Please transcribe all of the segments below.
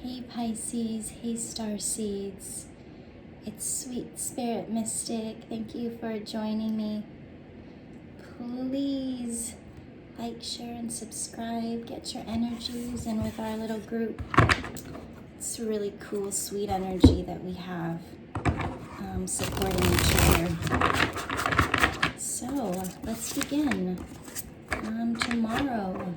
Hey Pisces, hey Starseeds. It's Sweet Spirit Mystic. Thank you for joining me. Please like, share, and subscribe. Get your energies in with our little group. It's really cool, sweet energy that we have supporting each other. So let's begin. Tomorrow,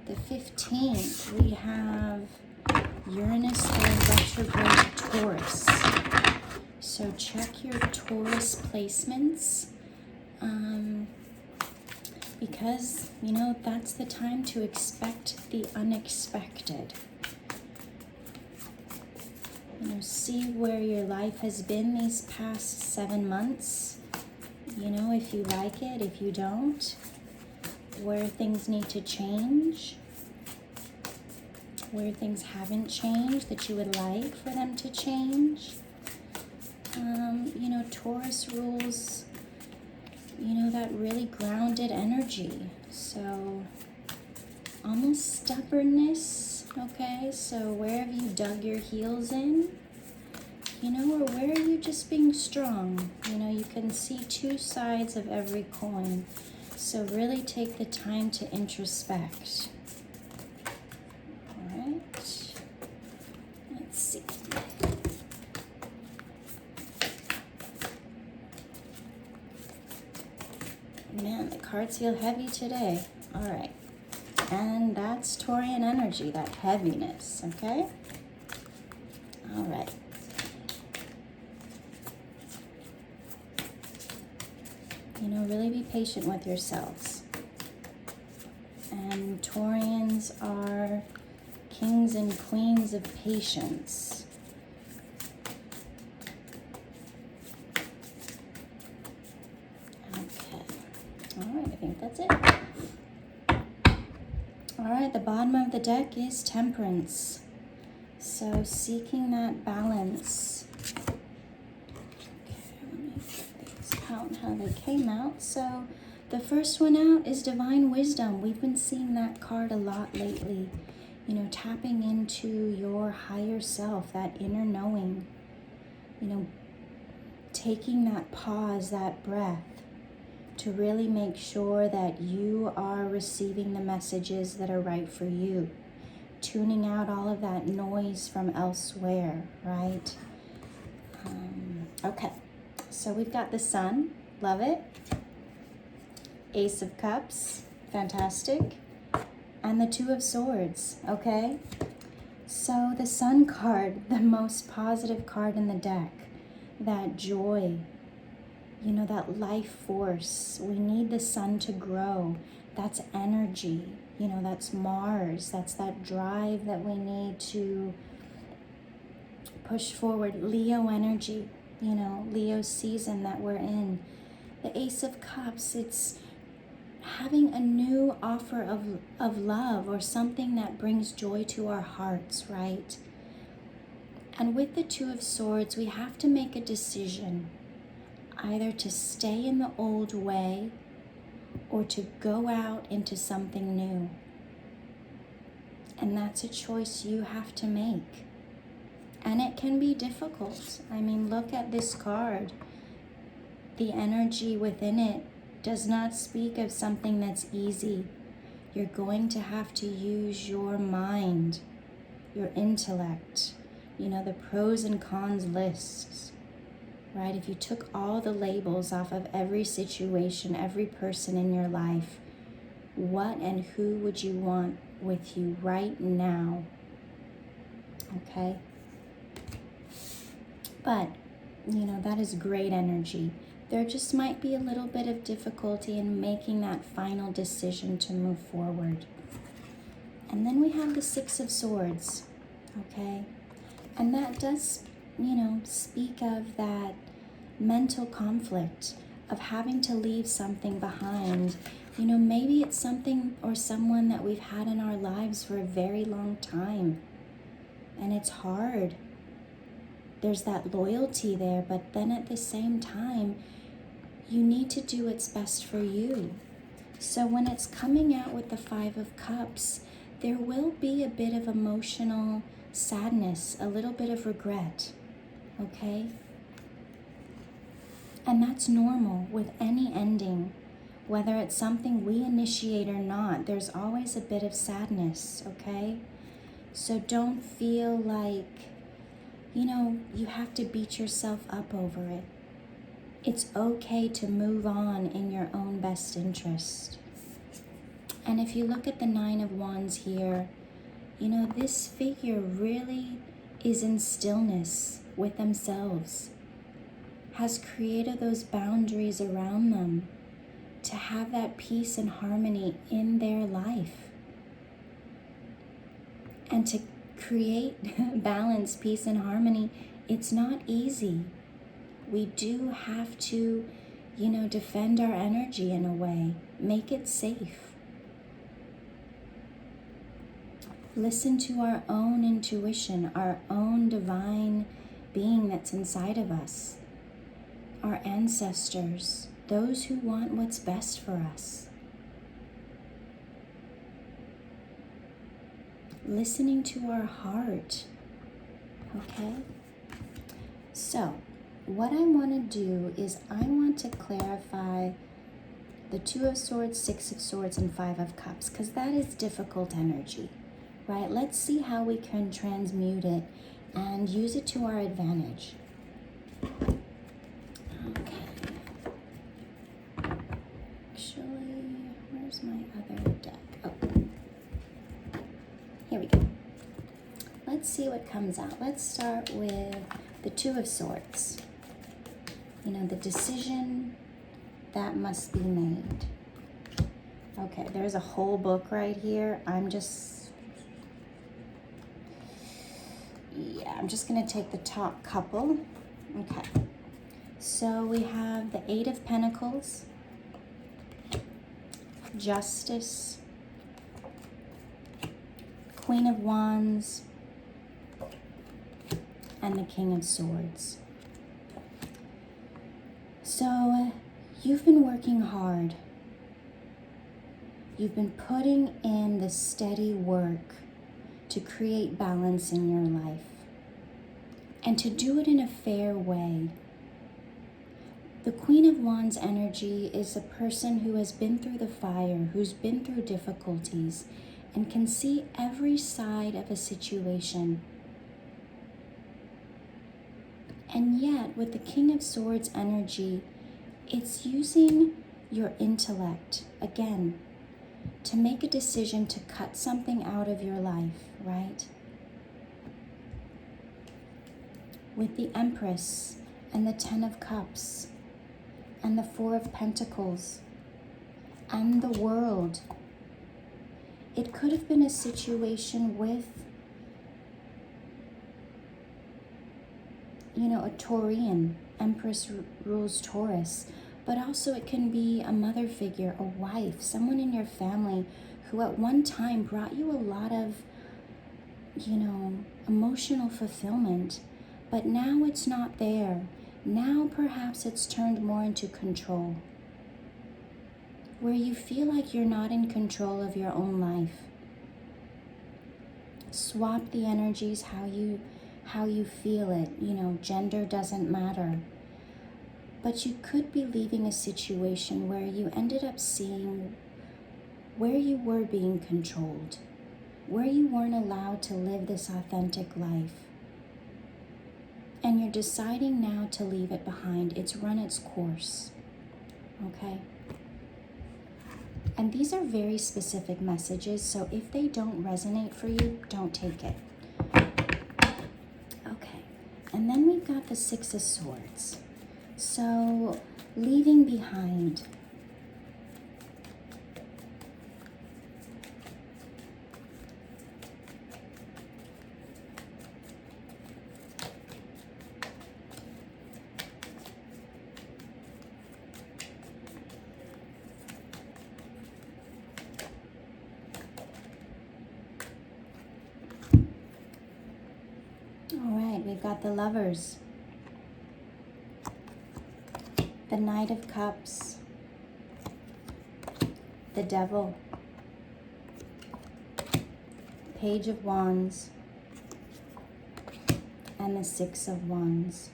the 15th, we have Uranus going retrograde Taurus. So check your Taurus placements because, that's the time to expect the unexpected. See where your life has been these past 7 months. If you like it, if you don't, where things need to change, where things haven't changed that you would like for them to change. Taurus rules, that really grounded energy. So almost stubbornness, okay? So where have you dug your heels in? Or where are you just being strong? You can see two sides of every coin. So really take the time to introspect. All right. Let's see. Man, the cards feel heavy today. All right. And that's Taurian energy, that heaviness, okay? All right. Really be patient with yourselves. And Taurians are kings and queens of patience. Okay. All right, I think that's it. All right, the bottom of the deck is Temperance. So seeking that balance. Count how they came out. So the first one out is Divine Wisdom. We've been seeing that card a lot lately. Tapping into your higher self, that inner knowing. Taking that pause, that breath, to really make sure that you are receiving the messages that are right for you. Tuning out all of that noise from elsewhere, right? Okay. So we've got the Sun, love it. Ace of Cups, fantastic. And the Two of Swords, okay? So the Sun card, the most positive card in the deck, that joy, that life force. We need the Sun to grow. That's energy, that's Mars. That's that drive that we need to push forward. Leo energy. Leo season that we're in. The Ace of Cups, it's having a new offer of love or something that brings joy to our hearts, right? And with the Two of Swords, we have to make a decision, either to stay in the old way or to go out into something new. And that's a choice you have to make. And it can be difficult. Look at this card. The energy within it does not speak of something that's easy. You're going to have to use your mind, your intellect, the pros and cons lists, right? If you took all the labels off of every situation, every person in your life, what and who would you want with you right now? Okay? But, that is great energy. There just might be a little bit of difficulty in making that final decision to move forward. And then we have the Six of Swords, okay? And that does, speak of that mental conflict of having to leave something behind. Maybe it's something or someone that we've had in our lives for a very long time. And it's hard. There's that loyalty there, but then at the same time, you need to do what's best for you. So when it's coming out with the Five of Cups, there will be a bit of emotional sadness, a little bit of regret, okay? And that's normal with any ending. Whether it's something we initiate or not, there's always a bit of sadness, okay? So don't feel like, you have to beat yourself up over it. It's okay to move on in your own best interest. And if you look at the Nine of Wands here, this figure really is in stillness with themselves, has created those boundaries around them to have that peace and harmony in their life. And to create balance, peace, and harmony, it's not easy. We do have to, defend our energy in a way, make it safe. Listen to our own intuition, our own divine being that's inside of us, our ancestors, those who want what's best for us. Listening to our heart, okay? So, what I want to do is I want to clarify the Two of Swords, Six of Swords, and Five of Cups, because that is difficult energy, right? Let's see how we can transmute it and use it to our advantage. Okay. Actually, where's my other deck? Oh, here we go. Let's see what comes out. Let's start with the Two of Swords. The decision that must be made. Okay, there's a whole book right here. I'm just going to take the top couple. Okay. So we have the Eight of Pentacles, Justice, Queen of Wands, and the King of Swords. So you've been working hard. You've been putting in the steady work to create balance in your life and to do it in a fair way. The Queen of Wands energy is a person who has been through the fire, who's been through difficulties, and can see every side of a situation. And yet, with the King of Swords energy, it's using your intellect, again, to make a decision to cut something out of your life, right? With the Empress and the Ten of Cups and the Four of Pentacles and the World, it could have been a situation with a Taurian. Empress rules Taurus, but also it can be a mother figure, a wife, someone in your family who at one time brought you a lot of, emotional fulfillment, but now it's not there. Now perhaps it's turned more into control, where you feel like you're not in control of your own life. Swap the energies how you feel it. Gender doesn't matter. But you could be leaving a situation where you ended up seeing where you were being controlled, where you weren't allowed to live this authentic life. And you're deciding now to leave it behind. It's run its course, okay? And these are very specific messages, so if they don't resonate for you, don't take it. Okay, and then we've got the Six of Swords. So, leaving behind. All right, we've got the Lovers, the Knight of Cups, the Devil, Page of Wands and the Six of Wands.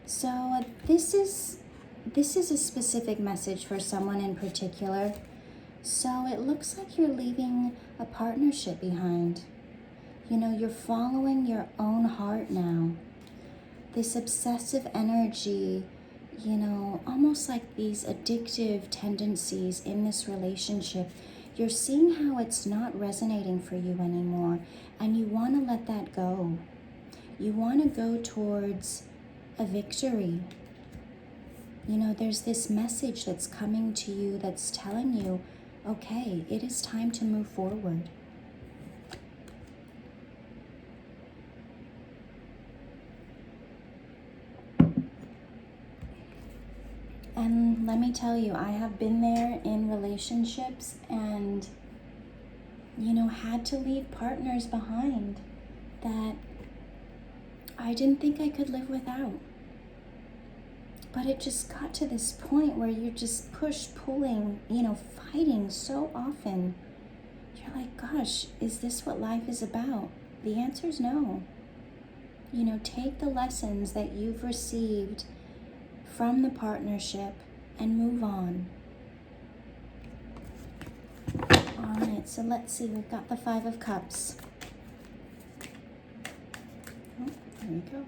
So this is a specific message for someone in particular. So it looks like you're leaving a partnership behind. You know, you're following your own heart now. This obsessive energy, you know, almost like these addictive tendencies in this relationship. You're seeing how it's not resonating for you anymore, and you want to let that go. You want to go towards a victory. You know, there's this message that's coming to you that's telling you, okay, it is time to move forward. And let me tell you, I have been there in relationships and, you know, had to leave partners behind that I didn't think I could live without. But it just got to this point where you're just pulling, you know, fighting so often. You're like, gosh, is this what life is about? The answer is no. You know, take the lessons that you've received from the partnership and move on. All right, so let's see. We've got the Five of Cups. Oh, there we go.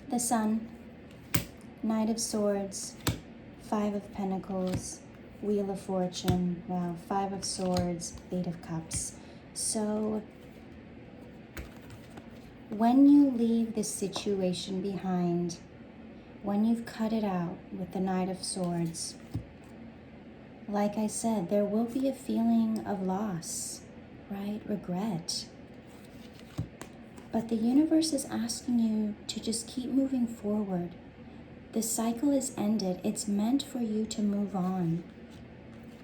The Sun, Knight of Swords, Five of Pentacles, Wheel of Fortune, wow, Five of Swords, Eight of Cups. So when you leave this situation behind, when you've cut it out with the Knight of Swords, like I said, there will be a feeling of loss, right? Regret. But the universe is asking you to just keep moving forward. The cycle is ended. It's meant for you to move on,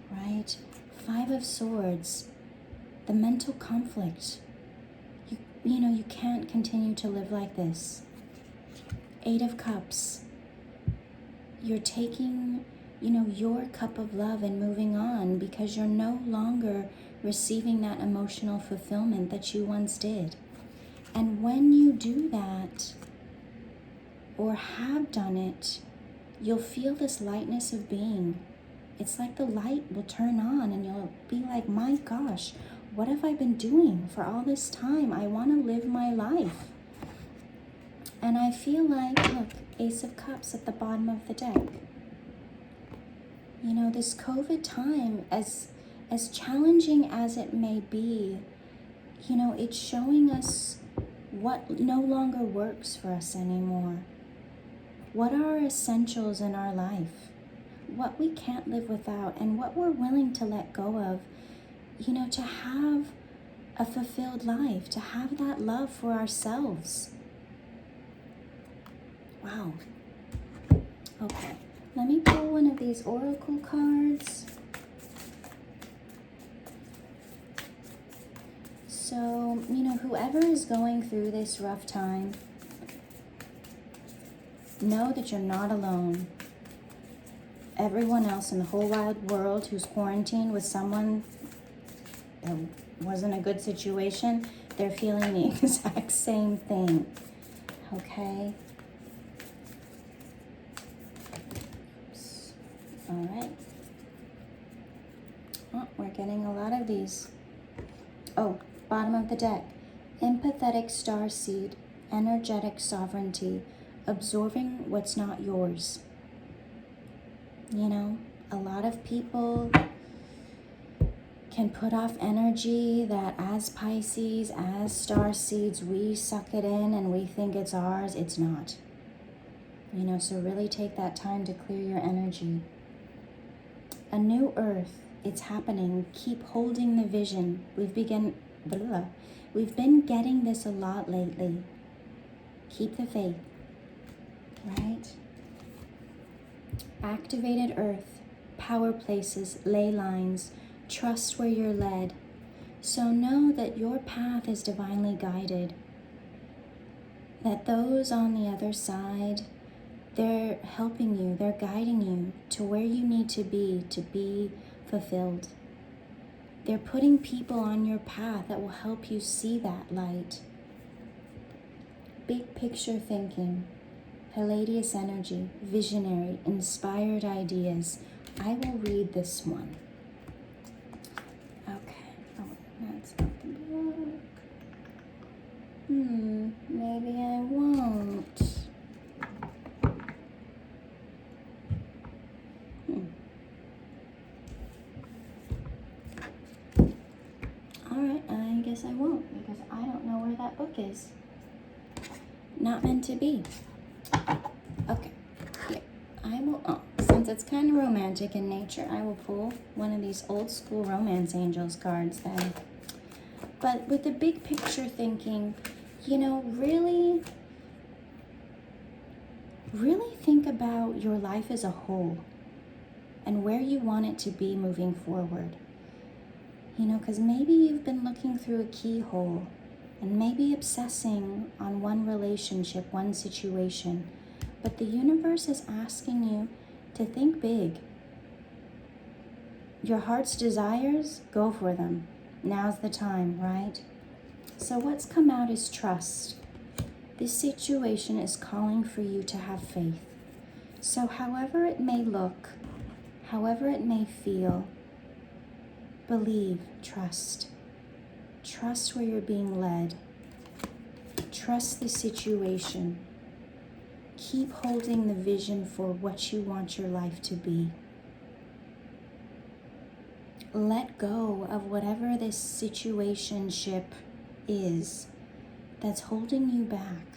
right? Five of Swords, the mental conflict. You know, you can't continue to live like this. Eight of Cups. You're taking, you know, your cup of love and moving on because you're no longer receiving that emotional fulfillment that you once did. And when you do that, or have done it, you'll feel this lightness of being. It's like the light will turn on and you'll be like, my gosh, what have I been doing for all this time? I want to live my life. And I feel like, look, Ace of Cups at the bottom of the deck. You know, this COVID time, as challenging as it may be, you know, it's showing us what no longer works for us anymore. What are our essentials in our life? What we can't live without, and what we're willing to let go of, you know, to have a fulfilled life, to have that love for ourselves. Wow. Okay, let me pull one of these oracle cards. So, you know, whoever is going through this rough time, know that you're not alone. Everyone else in the whole wide world who's quarantined with someone that wasn't a good situation, they're feeling the exact same thing, okay? Oops. All right. Oh, we're getting a lot of these. Oh, bottom of the deck. Empathetic starseed, energetic sovereignty, absorbing what's not yours. You know, a lot of people can put off energy that as Pisces, as starseeds, we suck it in and we think it's ours. It's not. You know, so really take that time to clear your energy. A new earth, it's happening. Keep holding the vision. We've been getting this a lot lately. Keep the faith, right? Activated earth, power places, ley lines, trust where you're led. So know that your path is divinely guided. That those on the other side, they're helping you, they're guiding you to where you need to be fulfilled. They're putting people on your path that will help you see that light. Big picture thinking, Palladius energy, visionary, inspired ideas. I will read this one. Okay. Oh, that's not the book. Maybe I won't. Alright, I guess I won't, because I don't know where that book is. Not meant to be. Okay, yeah, I will, since it's kind of romantic in nature, I will pull one of these old school romance angels cards then. But with the big picture thinking, you know, really think about your life as a whole and where you want it to be moving forward. You know, because maybe you've been looking through a keyhole and maybe obsessing on one relationship, one situation. But the universe is asking you to think big. Your heart's desires, go for them. Now's the time, right? So what's come out is trust. This situation is calling for you to have faith. So however it may look, however it may feel, believe, trust. Trust where you're being led. Trust the situation. Keep holding the vision for what you want your life to be. Let go of whatever this situationship is that's holding you back.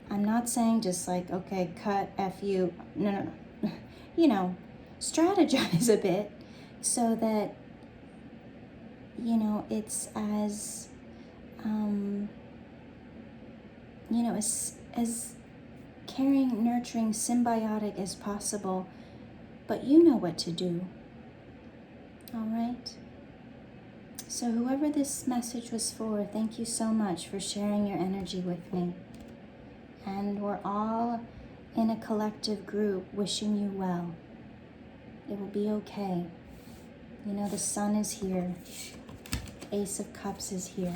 I'm not saying just like, okay, cut, F you. No. You know, strategize a bit so that, you know, it's as, you know, as caring, nurturing, symbiotic as possible. But you know what to do. All right? So whoever this message was for, thank you so much for sharing your energy with me. And we're all in a collective group wishing you well. It will be okay. You know, the sun is here. Ace of Cups is here.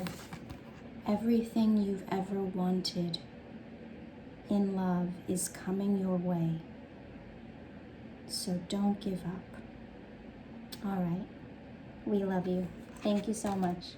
Everything you've ever wanted in love is coming your way. So don't give up. All right. We love you. Thank you so much.